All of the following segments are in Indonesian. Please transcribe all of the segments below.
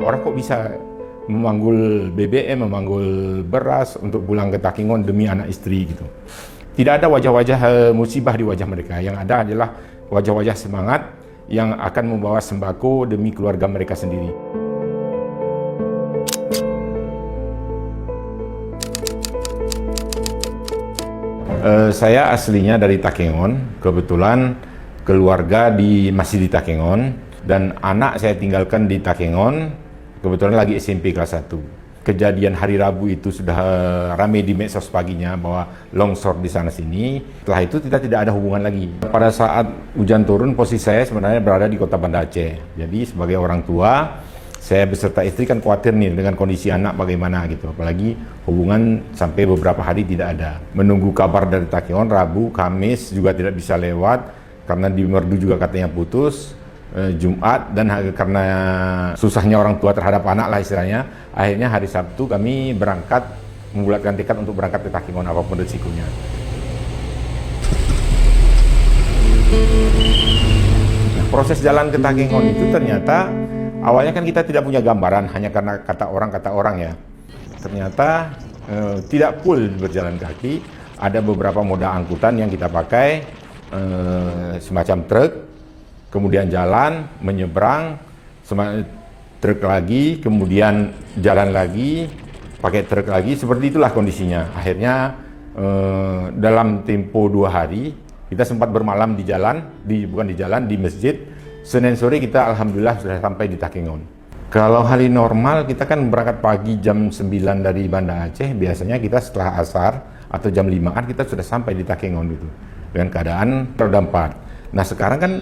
orang kok bisa memanggul BBM, memanggul beras untuk pulang ke Takengon demi anak istri gitu. Tidak ada wajah-wajah musibah di wajah mereka. Yang ada adalah wajah-wajah semangat yang akan membawa sembako demi keluarga mereka sendiri. Saya aslinya dari Takengon, kebetulan keluarga masih di Takengon, dan anak saya tinggalkan di Takengon, kebetulan lagi SMP kelas 1. Kejadian hari Rabu itu sudah ramai di medsos paginya bahwa longsor di sana sini. Setelah itu kita tidak ada hubungan lagi. Pada saat hujan turun, posisi saya sebenarnya berada di kota Banda Aceh. Jadi sebagai orang tua, saya beserta istri kan khawatir nih dengan kondisi anak bagaimana gitu. Apalagi hubungan sampai beberapa hari tidak ada. Menunggu kabar dari Takengon, Rabu, Kamis juga tidak bisa lewat karena di Merdu juga katanya putus. Jumat, dan karena susahnya orang tua terhadap anak lah istilahnya, akhirnya hari Sabtu kami berangkat, membulatkan tekad untuk berangkat ke Takengon apapun resikonya. Nah, proses jalan ke Takengon itu ternyata awalnya kan kita tidak punya gambaran, hanya karena kata orang ya. Ternyata tidak full berjalan kaki, ada beberapa moda angkutan yang kita pakai, semacam truk, kemudian jalan, menyeberang, truk lagi, kemudian jalan lagi, pakai truk lagi, seperti itulah kondisinya. Akhirnya dalam tempo 2 hari, kita sempat bermalam di jalan, di masjid. Senin sore kita alhamdulillah sudah sampai di Takengon. Kalau hari normal kita kan berangkat pagi jam 9 dari Banda Aceh, biasanya kita setelah asar atau jam 5-an kita sudah sampai di Takengon gitu, dengan keadaan roda 4. Nah sekarang kan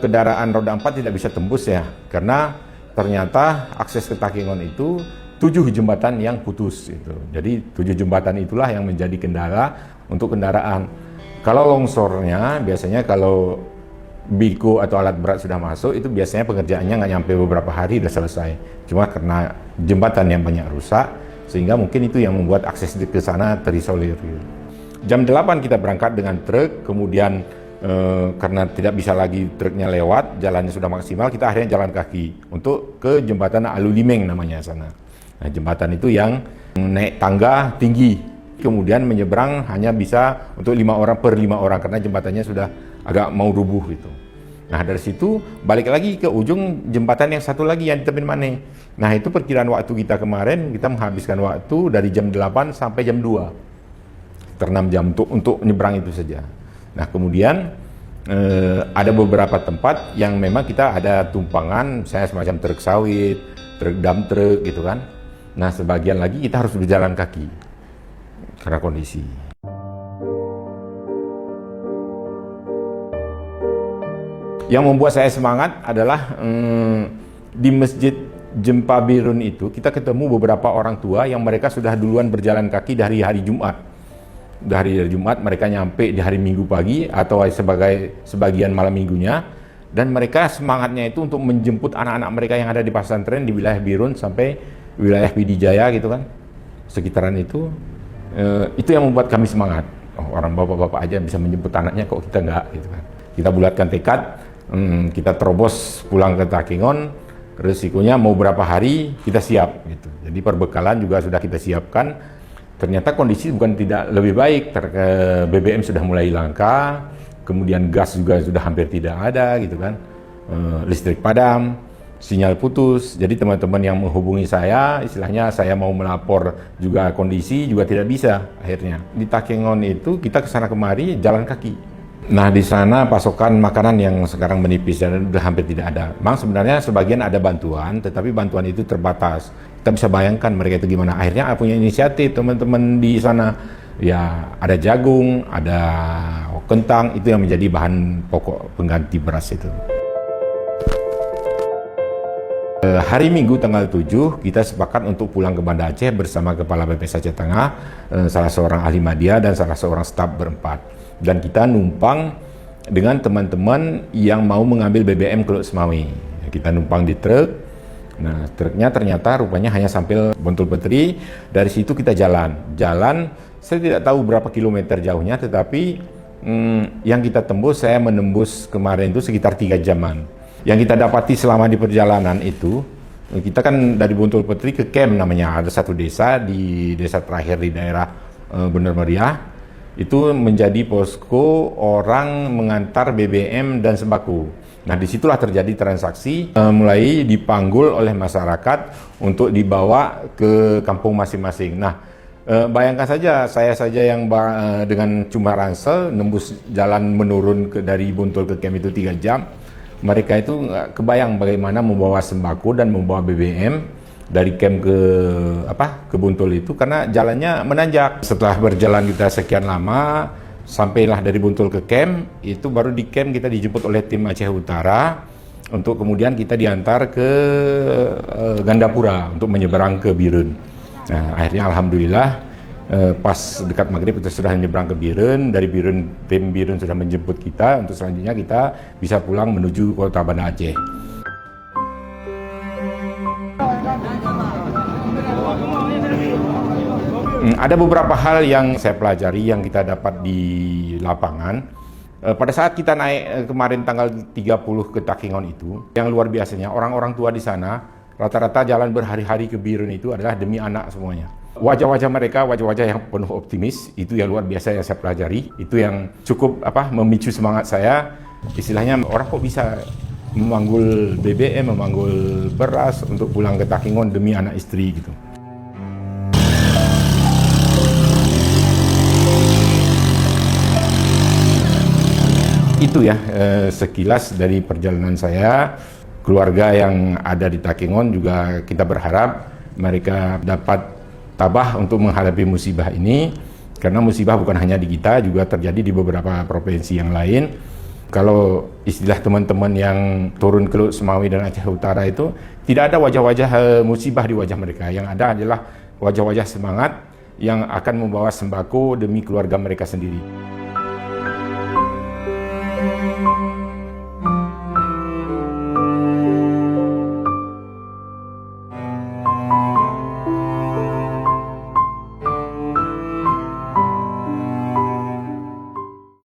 kendaraan roda 4 tidak bisa tembus ya, karena ternyata akses ke Takengon itu 7 jembatan yang putus itu. Jadi 7 jembatan itulah yang menjadi kendala untuk kendaraan. Kalau longsornya biasanya kalau biko atau alat berat sudah masuk, itu biasanya pengerjaannya nggak nyampe beberapa hari udah selesai. Cuma karena jembatan yang banyak rusak, sehingga mungkin itu yang membuat akses ke sana terisolir. Jam 8 kita berangkat dengan truk, kemudian karena tidak bisa lagi truknya lewat, jalannya sudah maksimal, kita akhirnya jalan kaki untuk ke jembatan Alulimeng namanya sana. Nah, jembatan itu yang naik tangga tinggi, kemudian menyeberang hanya bisa untuk 5 orang per 5 orang karena jembatannya sudah agak mau rubuh gitu. Nah dari situ balik lagi ke ujung jembatan yang satu lagi yang di Tebing Mane. Nah itu perkiraan waktu kita kemarin, kita menghabiskan waktu dari jam 8 sampai jam 2, 6 jam untuk nyebrang itu saja. Nah kemudian ada beberapa tempat yang memang kita ada tumpangan, saya semacam truk sawit, truk dump truck gitu kan. Nah sebagian lagi kita harus berjalan kaki karena kondisi. Yang membuat saya semangat adalah di Masjid Jempa Birun itu kita ketemu beberapa orang tua yang mereka sudah duluan berjalan kaki dari hari Jumat. Dari Jumat mereka nyampe di hari Minggu pagi atau sebagian malam minggunya, dan mereka semangatnya itu untuk menjemput anak-anak mereka yang ada di pesantren di wilayah Birun sampai wilayah Pidijaya gitu kan, sekitaran itu yang membuat kami semangat. Oh, orang bapak-bapak aja bisa menjemput anaknya, kok kita enggak gitu kan. Kita bulatkan tekad, kita terobos pulang ke Takengon, resikonya mau berapa hari kita siap gitu. Jadi perbekalan juga sudah kita siapkan. Ternyata kondisi bukan tidak lebih baik, BBM sudah mulai langka, kemudian gas juga sudah hampir tidak ada gitu kan, listrik padam, sinyal putus. Jadi teman-teman yang menghubungi saya, istilahnya saya mau melapor juga kondisi juga tidak bisa akhirnya. Di Takengon itu kita kesana kemari jalan kaki. Nah di sana pasokan makanan yang sekarang menipis dan sudah hampir tidak ada. Memang sebenarnya sebagian ada bantuan, tetapi bantuan itu terbatas. Kita bisa bayangkan mereka itu gimana. Akhirnya punya inisiatif teman-teman di sana. Ya ada jagung, ada kentang, itu yang menjadi bahan pokok pengganti beras itu. Hari Minggu tanggal 7 kita sepakat untuk pulang ke Banda Aceh bersama Kepala BPS Aceh Tengah, salah seorang ahli media dan salah seorang staf berempat. Dan kita numpang dengan teman-teman yang mau mengambil BBM ke Lok Semawe. Kita numpang di truk. Nah, truknya ternyata rupanya hanya sampai Bontul Petri. Dari situ kita jalan. Saya tidak tahu berapa kilometer jauhnya, tetapi yang kita tembus, saya menembus kemarin itu sekitar 3 jaman. Yang kita dapati selama di perjalanan itu, Kita kan dari Buntul Petri ke Kem namanya, ada satu desa di desa terakhir di daerah Bener Meriah, itu menjadi posko orang mengantar BBM dan sembako. Nah, disitulah terjadi transaksi, mulai dipanggul oleh masyarakat untuk dibawa ke kampung masing-masing. Nah, bayangkan saja, saya saja yang dengan cuma ransel, nembus jalan menurun dari Buntul ke Kem itu 3 jam. Mereka itu nggak kebayang bagaimana membawa sembako dan membawa BBM dari Kem ke Buntul itu, karena jalannya menanjak. Setelah berjalan kita sekian lama, sampailah dari Buntul ke Kem, itu baru di Kem kita dijemput oleh tim Aceh Utara untuk kemudian kita diantar ke Gandapura untuk menyeberang ke Birun. Nah, akhirnya alhamdulillah pas dekat maghrib kita sudah menyeberang ke Birun. Dari Birun, tim Birun sudah menjemput kita untuk selanjutnya kita bisa pulang menuju kota Banda Aceh. Ada beberapa hal yang saya pelajari yang kita dapat di lapangan. Pada saat kita naik kemarin tanggal 30 ke Takengon itu, yang luar biasanya orang-orang tua di sana rata-rata jalan berhari-hari ke Birun itu adalah demi anak semuanya. Wajah-wajah mereka, wajah-wajah yang penuh optimis, itu yang luar biasa yang saya pelajari. Itu yang cukup memicu semangat saya. Istilahnya orang kok bisa memanggul BBM, memanggul beras untuk pulang ke Takengon demi anak istri gitu. Itu ya sekilas dari perjalanan saya. Keluarga yang ada di Takengon juga kita berharap mereka dapat tabah untuk menghadapi musibah ini, karena musibah bukan hanya di kita, juga terjadi di beberapa provinsi yang lain. Kalau istilah teman-teman yang turun ke Luut Semawi dan Aceh Utara itu, tidak ada wajah-wajah musibah di wajah mereka. Yang ada adalah wajah-wajah semangat yang akan membawa sembako demi keluarga mereka sendiri.